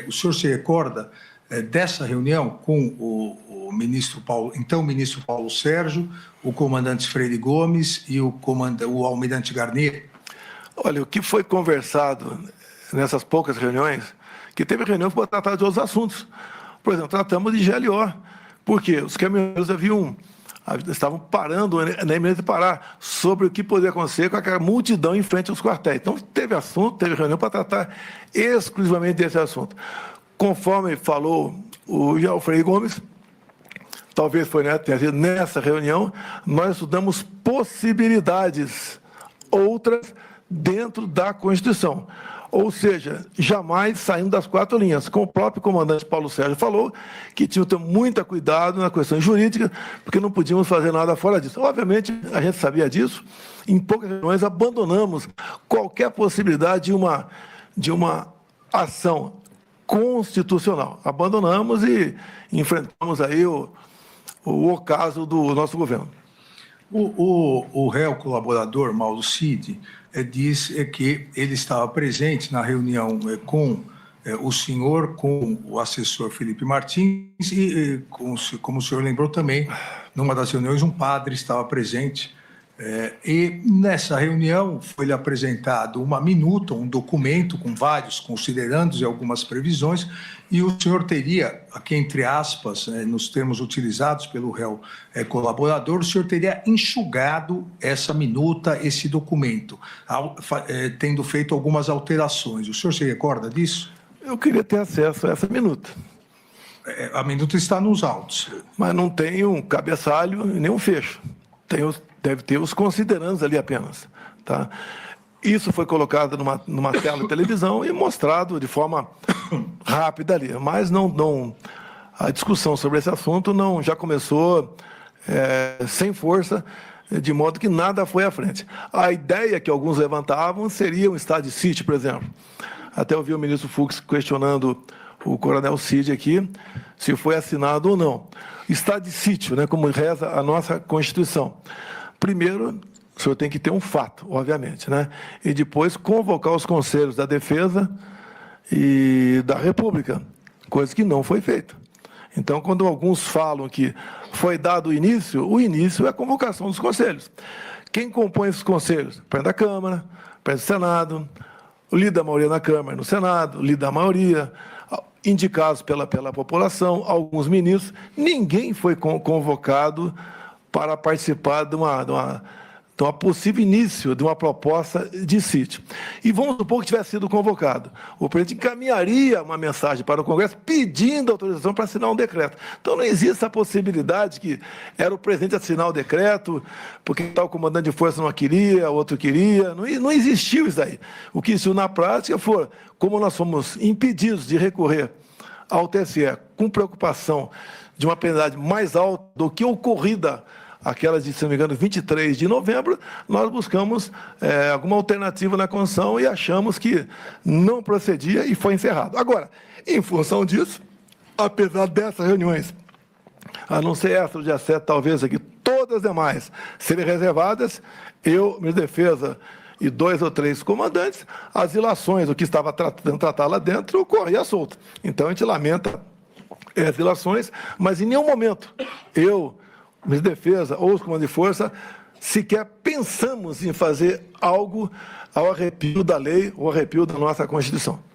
O senhor se recorda dessa reunião com o ministro Paulo, então ministro Paulo Sérgio, o comandante Freire Gomes e o almirante Garnier? Olha, o que foi conversado nessas poucas reuniões, que teve reunião para tratar de outros assuntos. Por exemplo, tratamos de GLO, porque os caminhoneiros estavam parando na iminência de parar sobre o que poderia acontecer com aquela multidão em frente aos quartéis. Então, teve assunto, teve reunião para tratar exclusivamente desse assunto. Conforme falou o Freire Gomes, talvez tenha sido nessa reunião, nós estudamos possibilidades outras dentro da Constituição. Ou seja, jamais saindo das quatro linhas. Como o próprio comandante Paulo Sérgio falou, que tinha que ter muito cuidado na questão jurídica, porque não podíamos fazer nada fora disso. Obviamente, a gente sabia disso, em poucas reuniões abandonamos qualquer possibilidade de uma ação constitucional. Abandonamos e enfrentamos aí o ocaso do nosso governo. O réu colaborador, Mauro Cid, diz que ele estava presente na reunião com o senhor, com o assessor Felipe Martins e, como o senhor lembrou também, numa das reuniões um padre estava presente. E nessa reunião foi-lhe apresentado uma minuta, um documento com vários considerandos e algumas previsões, e o senhor teria, aqui entre aspas, nos termos utilizados pelo réu colaborador, o senhor teria enxugado essa minuta, esse documento, tendo feito algumas alterações. O senhor se recorda disso? Eu queria ter acesso a essa minuta. A minuta está nos autos. Mas não tem um cabeçalho e nem um fecho. Deve ter os considerandos ali apenas. Tá? Isso foi colocado numa tela de televisão e mostrado de forma rápida ali. Mas a discussão sobre esse assunto já começou sem força, de modo que nada foi à frente. A ideia que alguns levantavam seria um estado de sítio, por exemplo. Até ouvi o ministro Fux questionando o coronel Cid aqui, se foi assinado ou não. Estado de sítio, né, como reza a nossa Constituição. Primeiro, o senhor tem que ter um fato, obviamente, né? E depois convocar os conselhos da Defesa e da República, coisa que não foi feita. Então, quando alguns falam que foi dado o início é a convocação dos conselhos. Quem compõe esses conselhos? O presidente da Câmara, o presidente do Senado, o líder da maioria na Câmara e no Senado, o líder da maioria, indicados pela população, alguns ministros. Ninguém foi convocado para participar de uma possível início de uma proposta de sítio. E vamos supor que tivesse sido convocado. O presidente encaminharia uma mensagem para o Congresso pedindo autorização para assinar um decreto. Então não existe a possibilidade que era o presidente assinar o decreto, porque tal comandante de força não queria, outro queria. Não existiu isso aí. O que existiu na prática foi, como nós fomos impedidos de recorrer ao TSE com preocupação de uma penalidade mais alta do que ocorrida aquelas de, se não me engano, 23 de novembro, nós buscamos alguma alternativa na Constituição e achamos que não procedia e foi encerrado. Agora, em função disso, apesar dessas reuniões, a não ser essa do dia 7, talvez aqui, todas as demais serem reservadas, eu, minha defesa e 2 ou 3 comandantes, as ilações, o que estava tratado lá dentro, corria solto. Então, a gente lamenta as ilações, mas em nenhum momento eu, de defesa ou os comandos de força, sequer pensamos em fazer algo ao arrepio da lei ou arrepio da nossa Constituição.